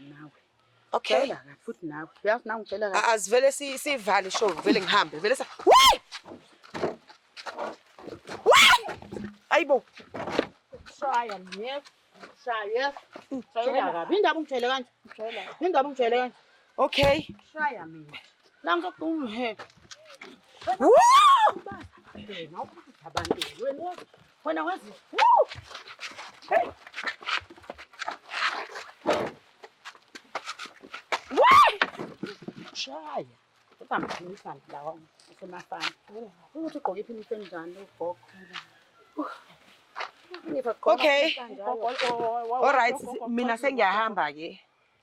nawe. Okay. Phela futhi nawe. Uyazi nawe ngitshela kahle. Asivele sivale show vele ngihambe vele sa. Ayibo. Shaya mie. Shaya. Shaya kabi. Indaba ungitshele kanje. Indaba ungitshele kanje. Okay. Shaya mina. La ngizokuduma he. Abantu wena wazi. Hey. Shaya. Utamphisa la usemafana. Ukuthi ugqoke iphiniso enjani ugogo. Okay. All right. Mina sengiyahamba ke.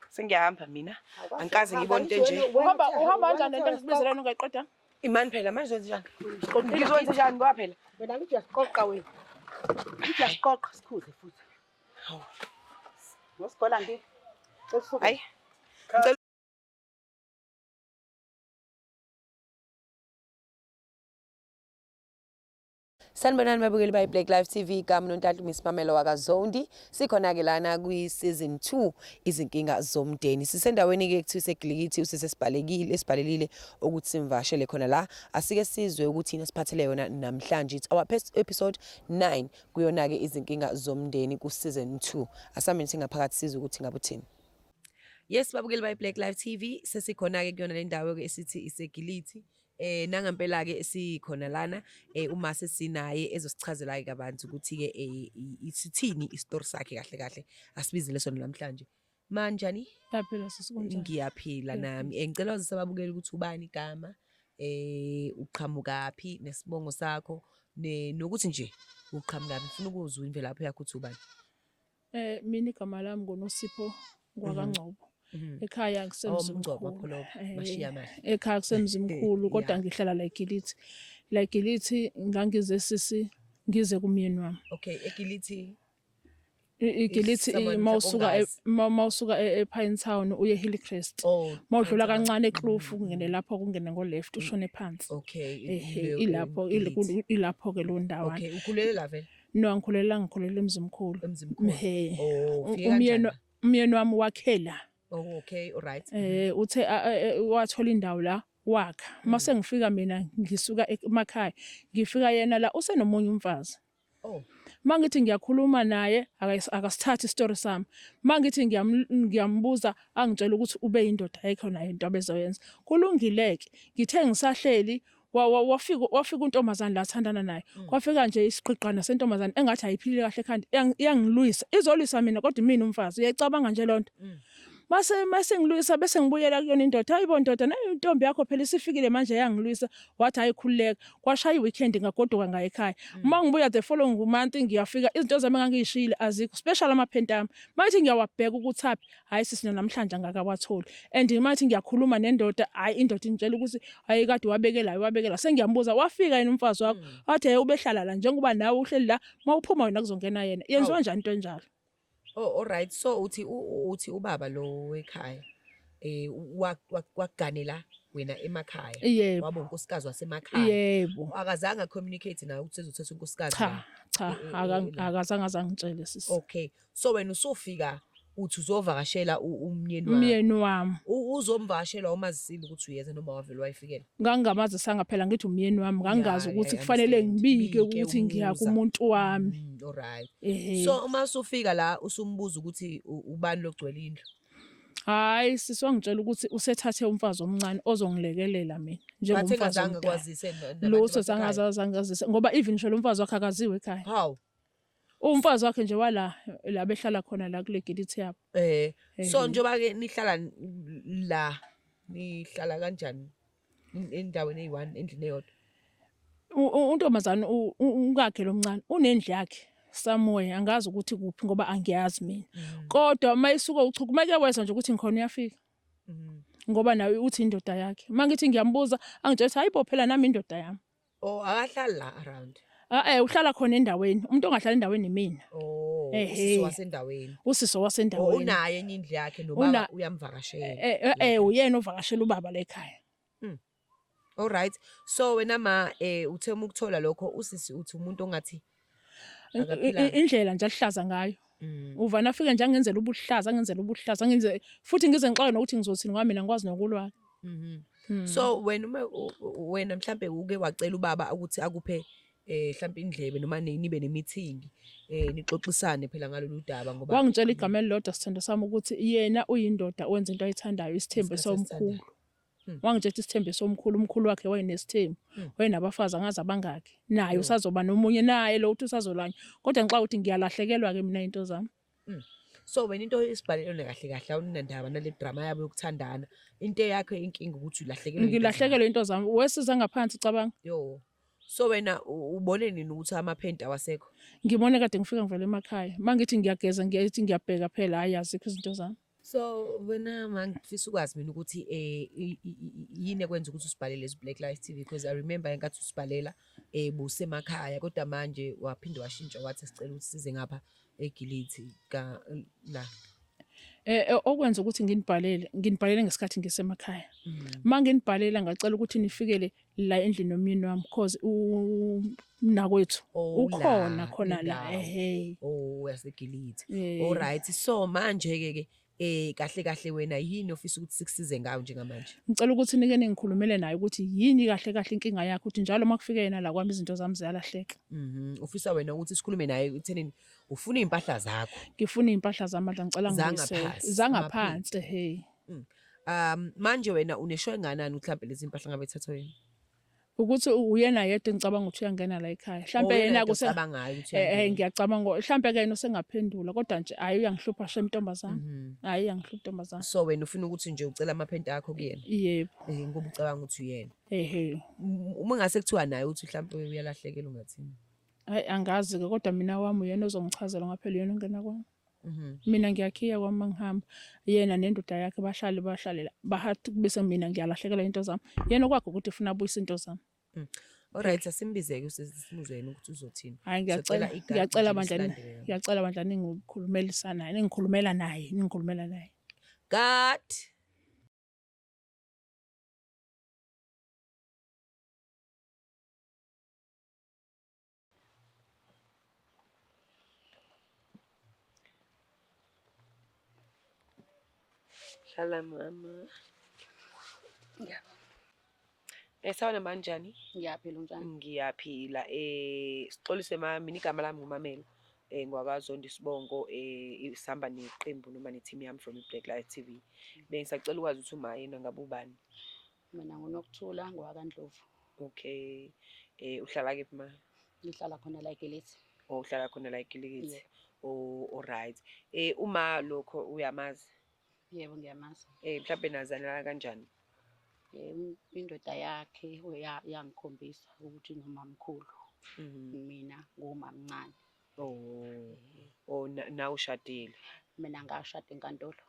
Sengiyahamba mina. Angikaze ngibone into nje. Uhamba kanjani lento ngisibizeleni ungayiqeda? Imani phela manje wenza njani? Ngizokwenza njani kwaphela? Wena ngithi uyasiqoqa wena. Ngithi uyasiqoqa sikhuze futhi. Hawu. Ngosigola ndi. Hayi. Sanibonani babukeli bayi Black Live TV igama noNtantlu Miss Pamela wakaZondi sikhona ke lana kwi season 2 izinkinga zomndeni sisendaweni ke kuthiwa seGlikithi esibhalelile ukuthi simvashele khona la asike sizwe ukuthi ina siphathele yona namhlanje it's our episode 9 kuyona ke izinkinga zomndeni ku season 2 asameni singaphakathi sizwe ukuthi ngabuthini. Yes babukeli bayi Black Live TV sesikhona ke kuyona le ndawo ke esithi iseGlikithi nangempela ke sikhona lana uma sesinaye ezosichazela ke abantu ukuthi ke isithini istory sakhe kahle asibizele sona namhlanje manjani yaphila sisikunjani ngiyaphila nami ngicela uzise babukele ukuthi ubani igama uqhamukaphi nesibongo sakho nokuthi nje uqhamukaphi ufuna ukuzwa imvelaphi yakho ukuthi ubani mina igama lami ngoNosipho kwaKaNgcobo ekhaya kusemzimkhulu ekhaya kusemzimkhulu kodwa ngihlala la eGlikithi la eGlikithi ngangize sisi ngize kumyeni wami okay eGlikithi iGlikithi mawusuka ePine Town uye Hillcrest mawudlula kancane eKloof ungene lapho kungene ngo left ushone phansi okay ilapho ke lo ndawana okay ukhulela la vele no ngikhulela emzimkhulu ufike umyeni wami wakhela oh okay all right uthe wathola indawo la wakha mase ngifika mina ngisuka emakhaya ngifika yena la usenomunye umfazi mangithi ngiyakhuluma naye akasithatha istory sami mangithi ngiyambuza angitshela ukuthi ube indoda yakhe nayo into abezoyenza kulungileke ngithe ngisahleli wafika untombazana la thandana naye kwafika nje isiqhiqana sentombazana engathi ayiphilile kahle ekhanda iyangilwisa izolwisa mina kodwa mina umfazi uyayicabanga nje lonto mase ngilwisa bese ngibuyela kuyona indoda hayibo ndoda nayo intombi yakho phela isifikile manje yangilwisa wathi ayikhululeka kwashaya iweekend ngagoduka ngaye ekhaya uma ngibuya the following month ngiyafika izinto zami engangishilo azikho special amaphenta ami mathi ngiyawabheka ukuthi aphi hayi sisina namhlanje ngakawatholi and mathi ngiyakhuluma nendoda hayi indoda ingitshela ukuthi hayi kade wabekela sengiyambuza wafika yena umfazi wakho wathi ubehlala la njengoba nawe uhleli la mawuphuma wena kuzongena yena yenziwa njani into enjalo. Oh all right so uthi ubaba lo ekhaya waganela wena emakhaya wabo unkosikazi wasemakhaya yebo akazange communicate nawe ukuthi ezothetha unkosikazi cha akazange azangitshele sisi okay so wena usufika uthi uzovakashela umyeni wami uzomvakashela umazisile ukuthi uyeza noma wavela wayifikela ngangamazi sangaphela ngithi umyeni wami ngangazi ukuthi kufanele ngibike ukuthi ngiya kumuntu wami all right so uma usufika la usumbuza ukuthi ubani logcwele indlu hayi siswangitshela ukuthi usethathe umfazi omncane ozongilekelela mina njengomfazi angakwazise lo sezangazazangazise ngoba even nje lo mfazi wakhe akaziwe ekhaya how umfazi wakhe nje wala la behlala khona la kule Gilithi yabo so njoba ke nihlala kanjani endaweni eyi1 endlini eyodwa untombazana ungakhe lo mncane unendlu yakhe somewhere angazi ukuthi kuphi ngoba angiyazi mina kodwa mayisuka uchukumeke wesa nje ukuthi ngikhona uyafika ngoba nawe uthi indoda yakhe mangithi ngiyambuza angitshela hayibo phela nami indoda yami akahlala la around uhlala khona endaweni umuntu ongahlala endaweni mina usiso wasendaweni unaye enye indlu yakhe nobaba uyamvakashela uyena ovakashela ubaba la ekhaya all right so wena uthe ukuthola lokho usisi uthi umuntu ongathi Akaphilanga. indlela nje alihlaza ngayo Mm. uva nafike nje angenzela ubuhlaza ngenze futhi ngize ngixoxe nokuthi ngizothini ngoba mina ngikwazi nokulwa. So wena mhlambe uke wacela ubaba ukuthi akuphe mhlambe indlebe noma nibe nemeeting nixoxisane phela ngalolu daba ngoba Wangitshela igama elilodwa sithando sami ukuthi yena uyindoda wenza into ayithandayo isithembu somkhulu. Wangitshela isithembu somkhulu umkhulu wakhe wayenesithembu wayenabafazi angazi abangaki naye usazoba nomunye naye lo uthi usazolanya kodwa ngixa ukuthi ngiyalahlekelwa ke mina into zami. So wena into isibhalelwe kahle kahle awunandaba nale drama yabo yokuthandana into yakho inkinga ukuthi ulahlekelwe Ngilahlekelwe into zami wesiza ngaphansi cabanga. yo. So wena ubone nini ukuthi amaphenti awasekho? Ngibone kade ngifika ngivela emakhaya mangithi ngiyageza ngiyathi ngiyabheka phela ayazi izinto zami. So wena mangifisa ukwazi mina ukuthi yini ekwenza ukuthi usibhalele Black Lives TV because I remember engathi usibhalela busemakhaya kodwa manje waphinde washintsha wathi sicela ukuthi size ngapha eGiliti ka la. Okwenza ukuthi nginibhalele ngesikhathi ngisemakhaya. Manginibhalela ngacela ukuthi nifikele la endlini nomyeni wami because umnakwethu ukhona khona la Oh yaseGiliti. Eh. All right. So manje ke kahle kahle wena yini ofisa ukuthi sikusize ngayo njengamanje? Ngicela ukuthi nike ningikhulumele naye ukuthi yini kahle kahle inkinga yakhe ukuthi njalo makufika yena la kwami izinto zami ziyalahleka. Ufisa wena ukuthi sikhulume naye uthenini ufuna impahla zakho. Ngifuna impahla zamandla ngicela Zangaphansi, zangaphansi Manje wena uneshwe nganani mhlawumbe lezi impahla ngabe thatha wena? ukuthi uyena yedwa ngicabanga ukuthi uyangena la ekhaya mhlambe yena kusabangayo ukuthi ngiyacabanga mhlambe ke yena usengaphendula kodwa nje hayi uyangihlupha ntombazana hayi uyangihlupha ntombazana. So wena ufuna ukuthi nje ucela amaphenti akho kuyena? Yebo. Ngoba ucabanga ukuthi uyena. Ehe. Uma ngase kuthiwa naye uthi mhlawumbe uyalahlekela ungathini? Hayi angazi ke kodwa mina wami uyena ozongichazela ngaphela yena ongena kwami. Mina ngiyakhiya kwami mangihamba yena nendoda yakhe bahlale la bahathi bese mina ngiyalahlekela into zami yena okwakho ukuthi ufuna abuyisa into zami. Alright asimbizeke usisibuze yena ukuthi uzothini. Hayi ngiyacela bandla ningikhulumela naye. God Hlala mama. Sawona manjani? Ngiyaphila njani? Ngiyaphila. Sixolise mami igama lami nguMamelo. NgwakaZondi Sibongo isihamba neqembu noma ne-team yami from Black Lives TV. Bengisacela ukwazi ukuthi uma yena ngabe ubani? Mina nguNokuthula ngwakaNdlovu. Okay. Uhlala kephi ma? Ngihlala khona la eGiliti. Uhlala khona la eGiliti. All right. Uma lokho uyamazi? Yebo ngiyamazi. Mhlawumbe nazana kanjani? Indoda yakhe yangikhombisa ukuthi ngumamkhulu. Mina ngumamncane. Na ushadile? Mina ngashada enkantolo.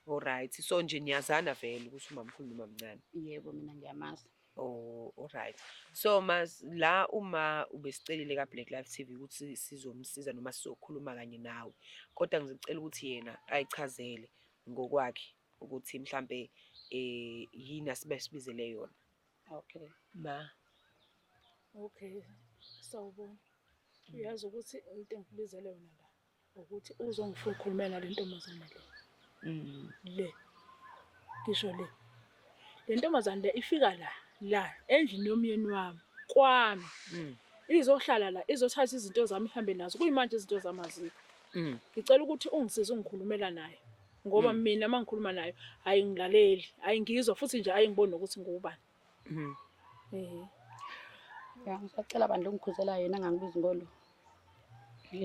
All right. So nje niyazana vele ukuthi umamkhulu nomamncane? Yebo mina ngiyamazi. All right. So la uma ubesicelile ka Black Lives TV ukuthi sizomsiza noma sizokhuluma kanye nawe. Kodwa ngizocela ukuthi yena ayichazele ngokwakhe ukuthi mhlambe yini asibizele yona. Okay. Ma. Okay. Sawubona. Uyazi ukuthi into engibizele yona la ukuthi uzongifuna ukukhulumela le ntombazana le. Le. Ngisho le. Le ntombazana le ifika la endlini yomyeni wami kwami. Izohlala la izothatha izinto zami ihambe nazo kuyimanje izinto zami azikho. Ngicela ukuthi ungisize ungikhulumela naye ngoba mina mangikhuluma naye ayingilaleli ayingizwa futhi nje ayingiboni ukuthi ngubani. Ngisacela bandla ungikhuzela yena angangibizi ngolo.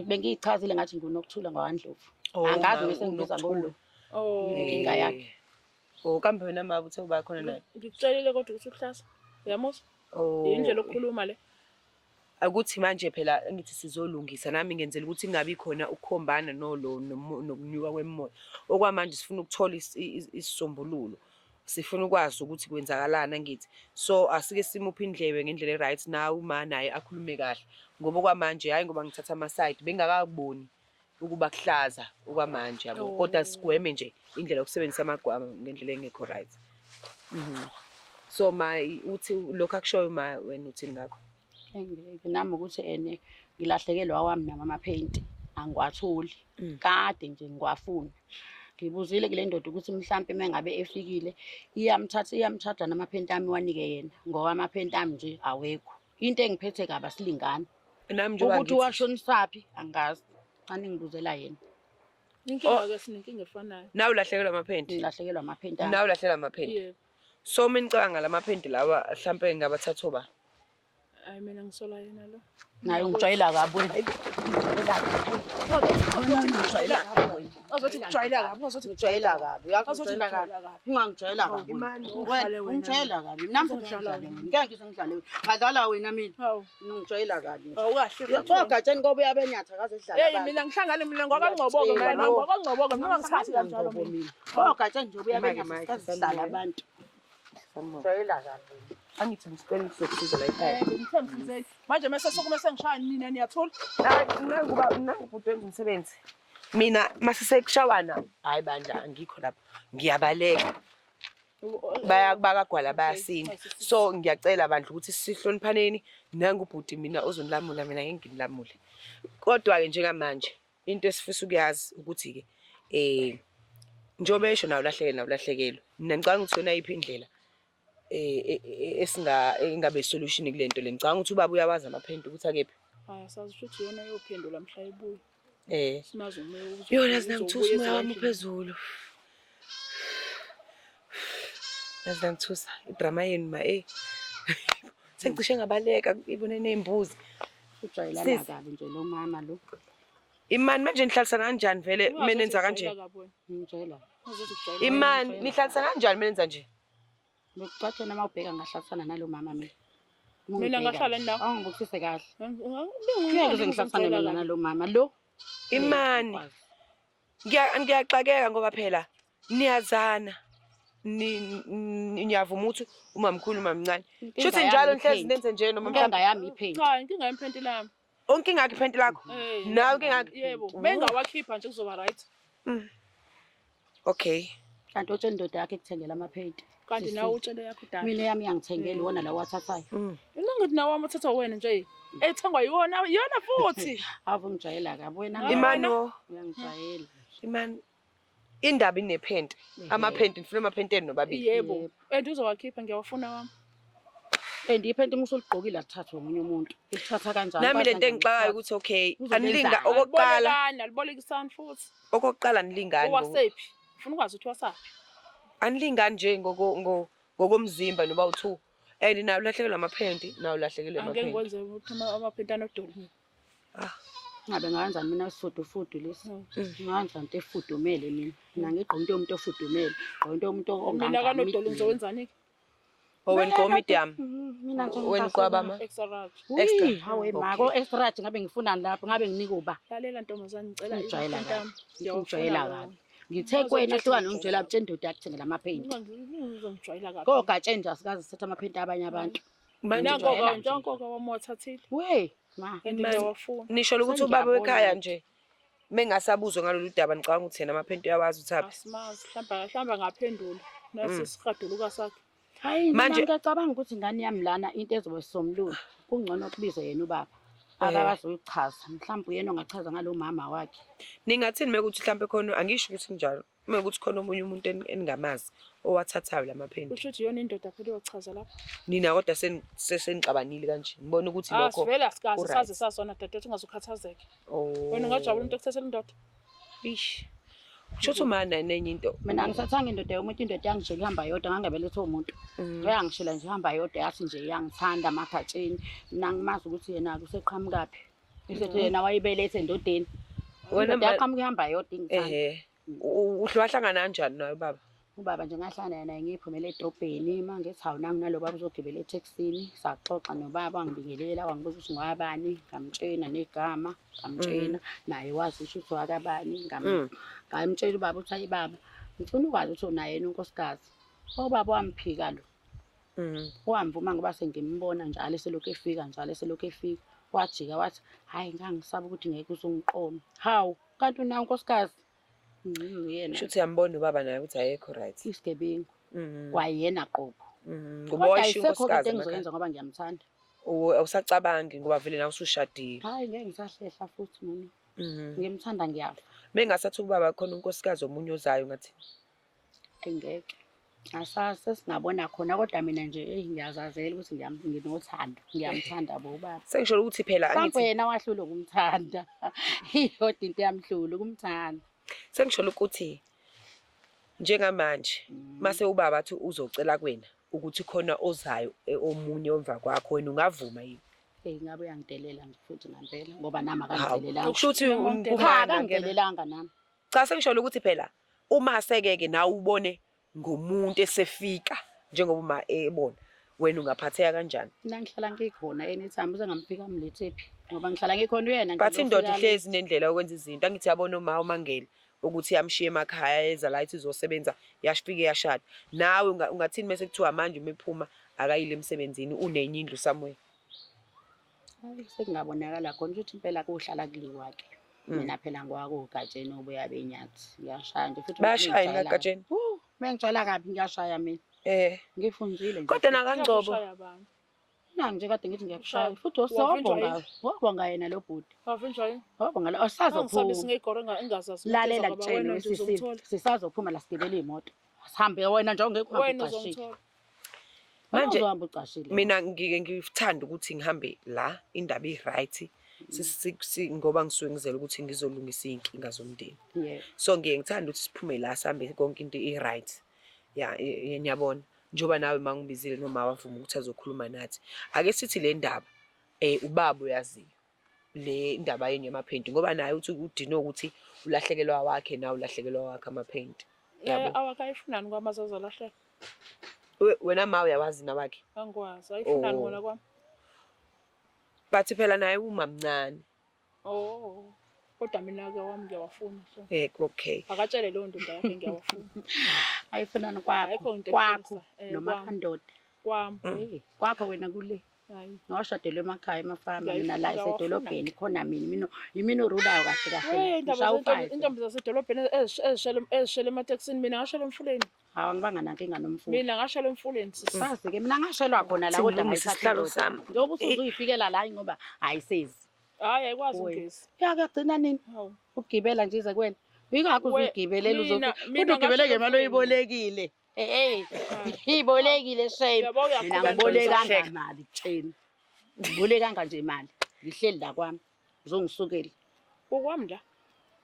Bengiyichazile ngathi nguNokuthula ngwaNdlovu. Angazi bese ngibiza ngolo. Inkinga yakhe. Kambe wena mama uthe uba khona naye? Ngikutshelile kodwa ukuthi uhlasa. Uyamuzwa? Indlela okukhuluma le. Akuthi manje phela ngithi sizolungisa nami ngenzela ukuthi kungabi khona ukukhombana nokunyuka kwemoya. Okwamanje sifuna ukuthola isisombululo. Sifuna ukwazi ukuthi kwenzakalana ngithi. So asike simupha indlebe ngendlela eright nawe uma naye akhulume kahle. Ngoba kwamanje hayi ngoba ngithatha ama side bengakaboni ukuba kuhlaza okwamanje yabo. Kodwa sigweme nje indlela yokusebenzisa amagwama ngendlela engekho right. So uthi lokho akushoyo wena uthini ngakho? Nami ukuthi ngilahlekelwa awami nama amaphenti angiwatholi kade nje ngiwafuna. Ngibuzile kule ndoda ukuthi mhlampe mengabe efikile iyamthatha namaphenti ami wanike yena ngoba amaphenti ami nje awekho. Into engiphethe kabi asilingani. Nami nje Ukuthi washonisaphi angazi. Cani ngibuzela yena. Inkinga ke sinenkinga efanayo. Nawe ulahlekelwa amaphenti. Ngilahlekelwa amaphenti ami. Nawe ulahlekelwa amaphenti. Yebo. So menicabanga lamaphenti lawa mhlampe ngabathathu ba. Hayi mina ngisola yena lo. Naye ungijwayela kabi wena. Ozothi ngijwayela kabi, ozothi Ngijwayela kabi. Uyakujwayela kabi. Ungangijwayela kabi. Wena ungijwayela kabi. Nami ngidlala wena. Ngeke ngizengidlale. Ngadlala wena mina. Hawu. Ungijwayela kabi. Awukahle. Yaxogatsheni ngoba uyabenyathi akaze edlala. Hey mina ngihlangane mina ngokwangcoboke mina ngokwangcoboke mina ngithathi kanjalo mina. Ogatsheni nje uyabenyathi akaze abantu. Ngijwayela kabi. Angithi ngisicela sokusiza la ekhaya. Ngithembe manje mase sokume sengishaya nina niyathula. Nangubhuti wenza umsebenzi. Mina masisekushawana hayi bandla angikho lapha. Ngiyabaleka. Bayakagwala bayasinda. So ngiyacela bandla ukuthi sihloniphaneni nangubhuti mina ozonilamula mina ngeke nginilamule. Kodwa ke njengamanje into esifisa ukuyazi ukuthi ke njobe esho nawo lahlekelwa. Mina ngicabanga ukuthi wena ayiphi indlela engabe solution kule nto le. Ngicabanga ukuthi ubaba uyawazi amaphenti ukuthi akephi. Hayi asazi ukuthi yona yophendula mhla ibuye. Simazi ume ukuthi yona zinangithusa umoya wami phezulu. Yazangithusa idrama yenu ma sengicishe ngabaleka ibone nezimbuzi. Ujwayelana kabi nje lo mama lo. Imani manje nihlalisana kanjani vele mina enza kanje? Ngijwayela. Imani nihlalisana kanjani mina enza nje? Ngokucathi nama ubheka ngahlatsana nalo mama mina. Mina ngahlala endawo. Angibukise kahle. Ngeke ngihlatsane mina nalo mama lo. Imani ngiyaxakeka ngoba phela niyazana niyavuma ukuthi umamkhulu umamncane shuthi njalo nihlezi nenze nje noma Inkinga yami iphenti. Cha inkinga yemphenti lami. Onkinga yakhe iphenti lakho nawe inkinga yakhe Yebo bengawakhipha nje kuzoba right. Okay Kanti otsheni indoda yakhe ekuthengela amaphenti. Kanti nawe utshele yakho dala. Mina yami yangithengela wona la wathathayo. Ingathi nawe amathatha wena nje ethengwa yona futhi. Ave ngijayela kabi wena. Imani Uyangijayela. Imani indaba inephenti amaphenti ngifuna amaphenteni nobabili. Yebo. Uzowakhipha ngiyawafuna wami. Iphenti musuligqokile akuthathwe omunye umuntu. Ithatha kanjani? Nami lento engixakayo ukuthi okay anilinga okokuqala alibolekisani futhi. Okokuqala nilingani Wasephi? Ufuna ukwazi ukuthi wasaphi? Anilingani nje ngokomzimba noba u2 nayo lahlekelwa amaphenti nayo lahlekelwe Angeke amaphenti. ngikwenze ukuthi amaphenti anodoli. Ngabe ngayenza mina isifudufudu lesi. Nganza into efudumele mina. Mina ngigqoka into yomuntu ofudumele. Gqoka into yomuntu onganga. Mina kanodoli ngizowenzani? Owen comedian. Mina nje Wena kwabama Extra. Extra. Hawe mako extra ngabe ngifuna lapho ngabe nginika uba. Lalela ntombazane ngicela Ngijwayela iphenti kabi. yami. Ngijwayela kabi. Ngithe kwena ehlukana nongijwayela utsheni indoda yakuthengela amaphenti. Ngizongijwayela kabi. Kogatshe nje asikaze sithatha amaphenti abanye abantu. Nangoka wami wathathile. We ma Ngiyawafuna. nisho ukuthi ubaba wekhaya nje mengasabuzwe ngalolu daba ngicabanga ukuthi yena amaphenti uyawazi uthaphi. Asimazi hlamba ngaphendula. Nasi siqaduluka sakhe. Hayi Manje- manje ngicabanga ukuthi ingane yami lana into ezobe somlulu kungcono kubize yena ubaba. Abazoyichaza mhlawumbe uyena ongachaza ngalo mama wakhe. Ningathini mekuthi mhlambe khona angisho ukuthi njalo mekuthi khona omunye umuntu eningamazi owathathayo lamaphenti Kusho ukuthi yona indoda phela iyochaza lapha. nina kodwa senicabanile kanje ngibona ukuthi lokho Sivele asikaze alright. saze sasona dadethu ungazukhathazeke. Wena ungajabula umuntu ekuthathela indoda. ish Shothu mana nenye into Mina ngisathanga indoda yomuntu indoda yangishela ihamba yodwa ngangabelethe umuntu. Uyangishela nje ihamba yodwa yathi nje iyangithanda amakhatsheni. Mina ngimazi ukuthi yena kuseqhamukaphi. Isethi yena wayibelethe endodeni. Wena yaqhamuka ihamba yodwa ingithanda. uhlwahlangana kanjani naye baba Ubaba nje ngahlala naye ngiphumela edrobheni mangithi hawu nangu nalo baba uzogibela etaxini saxoxa nobaba ngibingelela wangibuza ukuthi ngwabani ngamtshena negama ngamtshena naye wazi ukuthi wakabani ngamtshela ubaba ukuthi hayi baba ngifuna ukwazi ukuthi unaye yena unkosikazi ubaba wamphika lo wamvuma ngoba sengimbona njalo eselokhu efika njalo eselokhu efika wajika wathi hayi ngangisaba ukuthi ngeke uzungiqoma hawu kanti una unkosikazi yena Shuthi yambona ubaba naye ukuthi ayekho right isigebengu kwayena qobo ngoba wayisho isekho into unkosikazi engizoyenza ngoba ngiyamthanda awusacabangi ngoba vele nawe usushadile. Hayi ngeke ngisahlehla futhi mina. Ngimthanda ngiyafa. Mengasathi ubaba khona unkosikazi omunye ozayo ngathi Engeke. Sesingabona khona kodwa mina nje ngiyazazela ukuthi nginothando. Ngiyamthanda bobaba. sengisho ukuthi phela Mhlawumbe angithi yena wahlula ukumthanda. Iyodwa into yamhlula ukumthanda. sengisho ukuthi njengamanje mase ubaba athi uzocela kuwena ukuthi khona ozayo omunye omva kwakho wena ungavuma yini? Ngabe uyangidelela nje futhi ngempela ngoba nami akangidelelanga. Kusho ukuthi Cha umkhumana akangidelelanga nami. cha sengisho ukuthi phela uma sekeke nawe ubone ngomuntu esefika njengoba uma ebona wena ungaphatheka kanjani? Mina ngihlala ngikhona anytime uzengamfika mlethephi ngoba ngihlala ngikhona uyena But indoda ihlezi nendlela yokwenza izinto angithi yabona uma umangele ukuthi yamshiya emakhaya eza la ithi izosebenza yashifike yashada nawe ungathini mase kuthiwa manje umephuma akayile emsebenzini unenye indlu somewhere? Sekungabonakala khona ukuthi impela kuhlala kuliwa ke. Mina phela ngwakugatsheni obuya benyathi. Ngiyashaya nje futhi Bayashaya egatsheni. Mengitshala kabi ngiyashaya mina. Ngifunzile nje. Kodwa nakangcobo. Nangi nje kade ngithi ngiyakushaya futhi wabonga yena lo bhuti. Wavinjwa Wabonga lo Angisabe sazophuma. singeyigoro engazazi. Lalela kutshene sisazophuma la sigibela imoto. Sihambe wena nje ongekho Wena ucashile. uzomthola. Manje uzohamba ucashile. mina ngike ngithanda ukuthi ngihambe la indaba i-right ngoba ngisuke ngizela ukuthi ngizolungisa inkinga zomndeni. Yeah. So ngike ngithanda ukuthi siphume la sihambe konke into i-right. Ya ngiyabona njoba nawe mangibizile noma wavuma ukuthi azokhuluma nathi. Ake sithi le ndaba ubaba uyaziyo le ndaba yeni yamaphenti ngoba naye uthi udino ukuthi ulahlekelwa wakhe nawe ulahlekelwa wakhe amaphenti. Yabo. Awakayifunani kwamazaza lahle. Wena ma uyawazi nawakhe? Angikwazi. Ayifunani ngona kwami. Bathi phela naye uma mncane. Kodwa mina ke wami ngiyawafuna so. Okay. Akatshele leyo ndoda yakhe ngiyawafuna. Ayifunani kwakho noma kandoda. Kwami. Kwakho wena kule. Hayi. Ngawashadelwe emakhaya emafama mina la esedolobheni khona yimina urulayo kahle kahle. Indaba intombi zasedolobheni ezishele emateksini mina ngashela emfuleni. Hawu ngibanga nankinga nomfundi. Mina ngashela emfuleni Sazi ke mina ngashelwa khona la kodwa ngayisihlalo sami. Ngoba usuyifikela la ngoba ayisezi. Hayi ayikwazi ugesi. Yakagcina nini? Hawu. Ukugibela nje ize kuwena. Uyingakho uzigibelela uzofika ugibele ngemali oyibolekile. Ibolekile shame. Mina ngibolekanga imali tsheni. Ngibolekanga nje imali. Ngihleli la kwami. Uzongisukela. Ukwami la.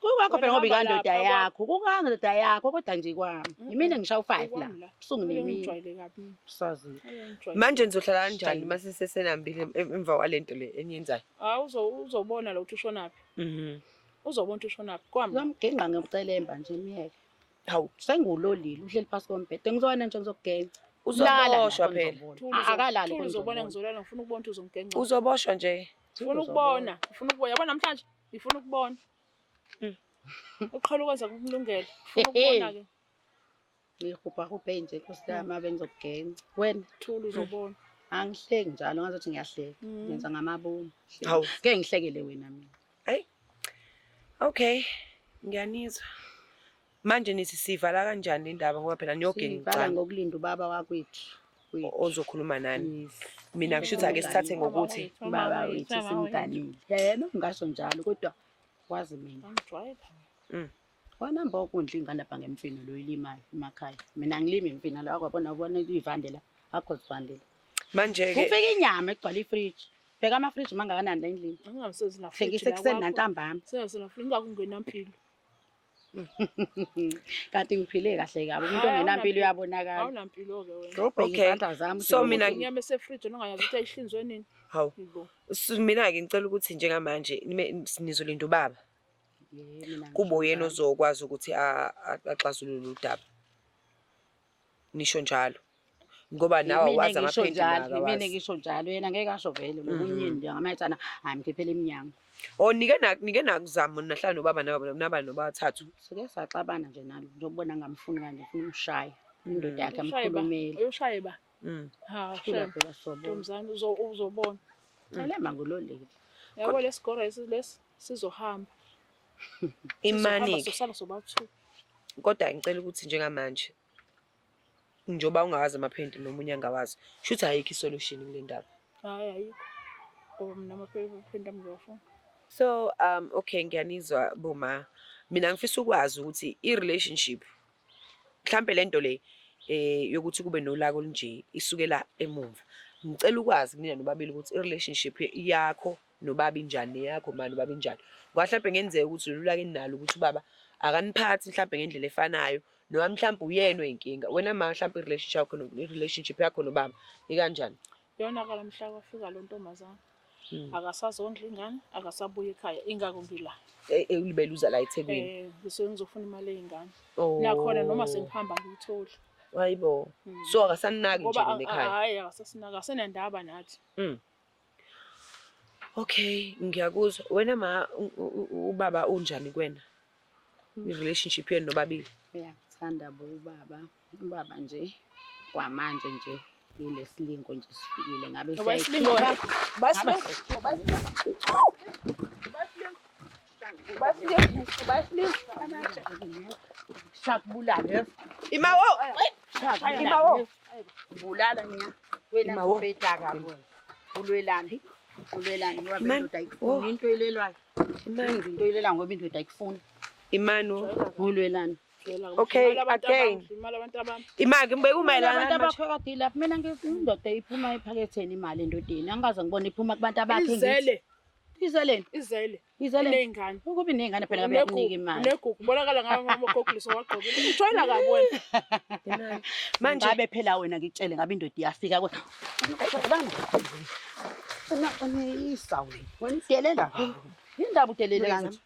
Kukwakho phela ngoba ikandoda yakho. Kukandoda yakho kodwa nje kwami. Yimina ngishaya u5 la. Busungu nemini. Sazi. Manje nizohlala kanjani mase sesenambile emva kwalento le eniyenzayo? Uzobona lo ukuthi ushonaphi. Uzobona ukuthi ushonaphi. Kwami. Ngomgenqa ngikucelemba nje imiyeke. Hawu, sengulolile uhleli phansi kombhede ngizona nje ngizokugenca. uzoboshwa phela. Akalali Thula uzobona ngizolala ngifuna ukubona ukuthi uzongigenca. Uzoboshwa nje. Ngifuna ukubona, yabona namhlanje ngifuna ukubona. Uqhala ukwenza kumlungela. Ngifuna ukubona ke. Ngihupha nje kusama abe ngizokugenca. Wena Thula uzobona. Angihleki njalo ngazothi ngiyahleka. Ngenza ngamabomu. Hawu. Ke ngihlekele wena mina. Hayi. Okay. Ngiyanizwa. Manje nithi sivala kanjani indaba ngoba phela niyogenca. Sivala ngokulinda ubaba wakwethu. Ozokhuluma nani. Mina ngishuthi ake sithathe ngokuthi ubaba wethu simganile. Yena ungasho njalo kodwa wazi mina. Angijwayele. Wanamba okundla ingane lapha ngemfino lo ilimayo emakhaya. Mina ngilima imfino la kwabona ubona ivandela akho sivandela. Manje ke Ufika inyama egcwala ifridge. Bheka ama fridge mangakanani la endlini. Angingamsezi la. Hlengise kuseni nantambama. Sesela ingakho ngenampilo. Kanti ngiphile kahle kabi umuntu ongenampilo uyabonakala. Awunampilo ke wena. Robheka izandla zami. So mina inyama esefridge nongayazi ukuthi ayihlinzwe nini. hawu. Mina ke ngicela ukuthi njengamanje nizolinda ubaba. Mina Kubo yena ozokwazi ukuthi axazulule udaba. Nisho njalo. Ngoba nawe wazi amaphenti la. Mina ngisho njalo yena ngeke asho vele ngokunyindi ngamathana ayimkhiphela eminyango. Nike nakuzama nahlala nobaba naba nobathathu. Sike saxabana nje nalo njobona ngamfuni kanje ufuna umshaya. Indoda yakhe amkhulumeli. Uyoshaye ba? Ha, Shela phela sobona. Ntomzana uzobona. Ngalema ngololile. Yabo lesikoro lesi sizohamba. Imani. Sosala sobathu. Kodwa ngicela ukuthi njengamanje njoba ungawazi amaphenti nomunye angawazi. Shuthi ayikho isolution kule ndaba. Hayi ayikho. ngoba mina amaphepha ngiyafuna. So okay ngiyanizwa boma. Mina ngifisa ukwazi ukuthi i-relationship mhlambe lento le yokuthi kube nolaka olunje isukela emumva. Ngicela ukwazi mina nobabili ukuthi i-relationship yakho nobabi njani yakho manje nobabi njani. Ngoba mhlambe ngenzeka ukuthi lolulaka enalo ukuthi ubaba akaniphathi mhlambe ngendlela efanayo noma mhlambe uyena oyinkinga. Wena mhlambe i-relationship yakho nobaba ikanjani? Yona-ke lamhla kwafika lo ntombazana. Akasazondla ingane, akasabuya ekhaya, ingako ngila. Ulibeluza la eThekwini. Ngisuke ngizofuna imali ey'ngane. Oh. Nakhona noma sengihamba ngiyitholi. Hayibo. So akasaninaki nje Ngoba nekhaya. hhayi akasasinaka, asenandaba nathi. Okay, ngiyakuzwa. Wena ubaba unjani kuwena? I-relationship yenu nobabili? Uyakuthanda bo ubaba. Ubaba nje kwamanje nje ilesilingo nje sifikile ngabe shakubulala imawo bulala nya wena ubedaka bona ulwelani ngoba indoda ayifuni into elelwayo into elela ngoba indoda ayifuni imano ulwelani. Okay, again. Imali ngibeke umayelana abantu abakhokodile lapha mina ngindoda iphuma ephaketheni imali endodeni angaze ngibone iphuma kubantu abakhe ngithi izele Iney'ngane. ukuba iney'ngane phela ngabe yakunika imali Negugu bonakala ngamagoguliso wagqokile. Ngithola kabona. manje ngabe phela wena ngitshele ngabe indoda iyafika kodwa isawu wena idelela indaba udelele kanje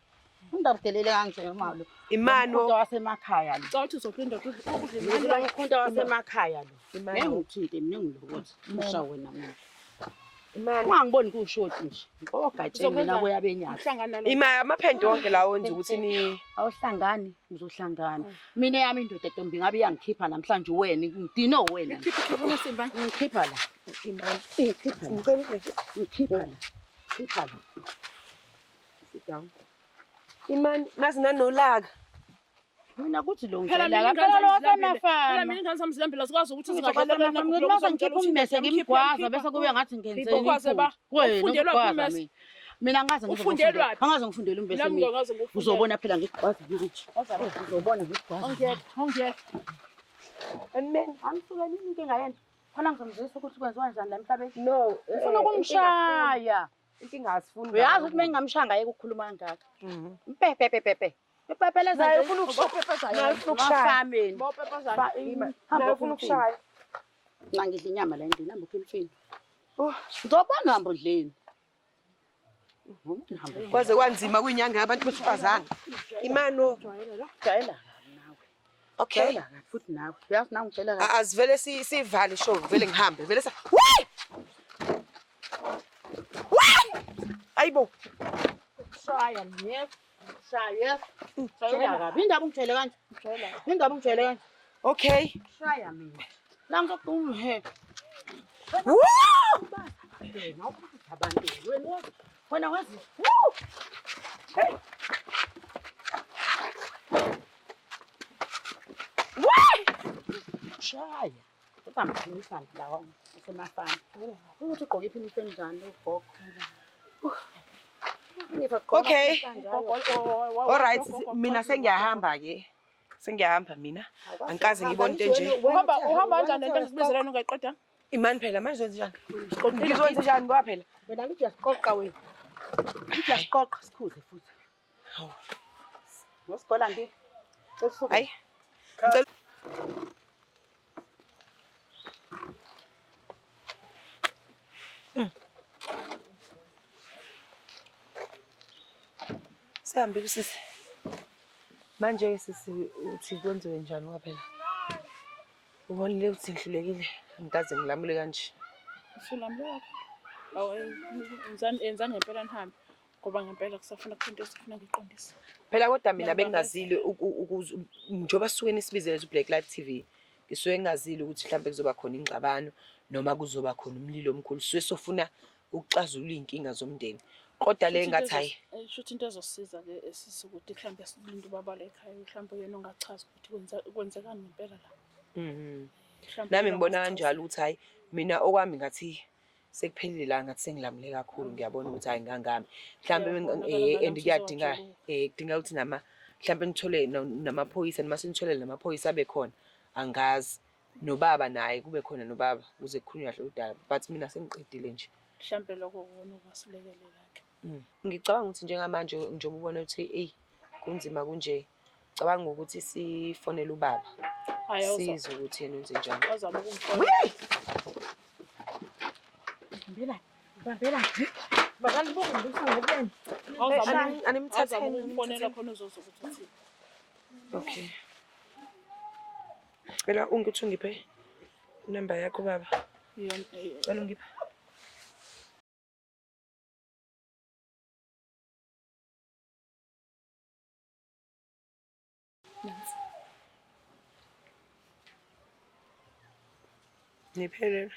indaba udelele kanje malo imano wasemakhaya lo Cawuthi uzophinda umuntu wasemakhaya lo ngengithinte mina ngilokuthi usha wena mina ungangiboni kushoti nje ogatsheni mina kuya benyaka amaphendo wonke lawo wenza ukuthi ni awuhlangani ngizohlangana mina yami indoda etombi ngabe iyangikhipha namhlanje wena ngidino wena ngikhipha la ngikhipha la sit down imani nazi nanolaka mina kuthi lo Phela ngicela mina lo phela semafana mina ngane sami silambela sikwazi ukuthi ngizokwazi ngikhipha ummese ngimgwaza bese kube ngathi ngenzeni wena mina ngaze angaze ngifundele umbese uzobona phela ngigwaza manje uzobona ngigwaza ongeke and angisuke nini inkinga yena khona ngizomzisa ukuthi kwenziwa njani la emhlabeni no ufuna ukumshaya inkinga asifuni uyazi ukuthi mengingamshanga yeke ukukhuluma kangaka mpepepepepe epepeleza naye ufuna ukushaya hamba ufuna ukushaya ngidla inyama la endini hamba ukemfini ngizobona hamba udleni kwaze kwanzima kuyinyanga yabantu besifazane imano jayela nawe okay futhi nawe uyazi nawe ngitshela kahle azivele sivale show vele ngihambe vele ayibo shaya shaya shaya kabi indaba ungitshele kanje indaba ungitshele kanje okay shaya mina la ngizokuma he abantu wena wazi shaya utamphisa lawa usemafana ukuthi ugqoke iphiniso njani ugogo okay alright mina sengiyahamba ke sengiyahamba mina angikaze ngibone into nje uhamba kanjani lento engizibizela ungayiqeda imani phela manje wenza njani ngizwenza njani ngoba phela wena ngithi uyasiqoqa wena ngithi uyasiqoqa sikhuze futhi ngosigola nje hayi Sihambe sisi. Manje sisi uthi kwenziwe njani ngoba phela ubonile ukuthi ngihlulekile ngikaze ngilamule kanje. Usulamula. Enza ngempela nihambe ngoba ngempela kusafuna into esifuna ngiqondisa. Phela kodwa mina bengingazile njoba sisuke nisibizele Black Light TV. Ngisuke ngingazile ukuthi mhlambe kuzoba khona ingxabano noma kuzoba khona umlilo omkhulu. Sisuke sofuna ukuxazulula inkinga zomndeni. Kodwa le ngathi hayi shuthi into ezosiza ke esisukuthi mhlambe silinda ubaba la ekhaya mhlambe yena ongachaza ukuthi kwenzekani ngempela la. Nami ngibona kanjalo ukuthi hayi mina okwami ngathi sekuphelile la ngathi sengilamule kakhulu ngiyabona ukuthi hayi ngangami mhlambe Ngiyabona, and ngala kuyadinga ngala kudinga ukuthi mhlambe ngithole namaphoyisa noma senithole namaphoyisa abe khona angazi nobaba naye kube khona nobaba ukuze kukhulunywe kahle udaba but mina sengiqedile nje mhlambe lokho kona ungasilekelela ke. ngicabanga ukuthi njengamanje njengoba ubona ukuthi kunzima kunje cabanga ukuthi sifonele ubaba sizwe ukuthi yena wenze njani Awuzama ukumfonela. animthatheni Ufonela khona uzozwa ukuthi uthini. okay phela ungithi ungiphe inamba yakho baba cela ungiphe niphelele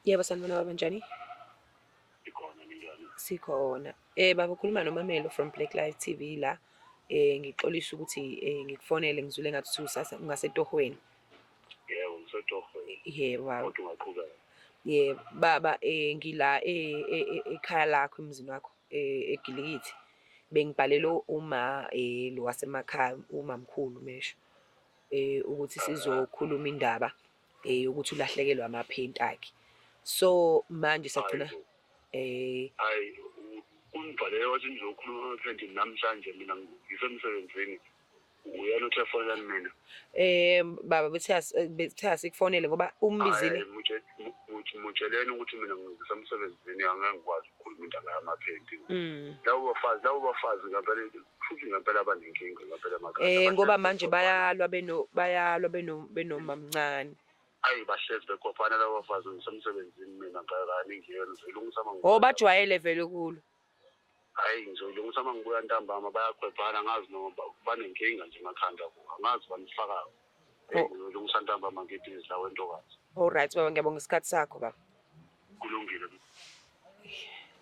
yebo sanibona baba njani sikhona baba ukhuluma noMamelo from Black Live TV la ngixolisa ukuthi ngikufonele ngizule ngathi ungasetohweni yebo ngisetohweni yebo baba kodwa ungaqhubeka yebo baba ngila ekhaya lakho emzini wakho eGilikithi bengibhalelo uma lo wasemakhaya umamkhulu mesho ukuthi sizokhuluma indaba ukuthi ulahlekelwa amaphenti akhe so manje sacina hayi unibhalele wathi nizokhuluma amaphenti namhlanje mina ngisemsebenzini uyena uthi afonela mina baba bethe sikufonele ngoba umbizile mutsheleni ukuthi mina ngisemsebenzini angengikwazi ukukhuluma indaba yamaphenti lawo bafazi ngempela futhi ngempela abanenkinga ngempela emakhaya ngoba manje bayalwa benomamncane ayi bahlezi bekhopana labo bafazi ngisemsebenzini mina ngakani ngiyenzela bajwayele vele kulo hayi ngizolungisa uma ngibuya ntambama bayakhwephana ngazi noma banenkinga nje emakhanda kuwo angazi banifakayo ngizolungisa ntambama ngibhizi la wentokazi alright baba ngiyabonga isikhathi sakho baba kulungile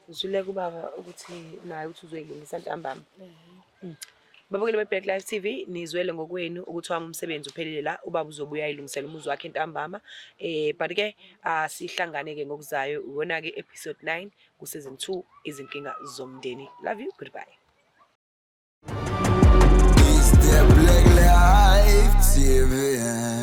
uzule kubaba ukuthi naye uthi uzoyilungisa ntambama babukele be-Black Live TV nizwele ngokwenu ukuthi wami umsebenzi uphelele la ubaba uzobuya ayilungisela umuzi wakhe ntambama but ke sihlangane ke ngokuzayo uwona ke episode 9 ku season 2 izinkinga zomndeni love you goodbye It's the Black Live TV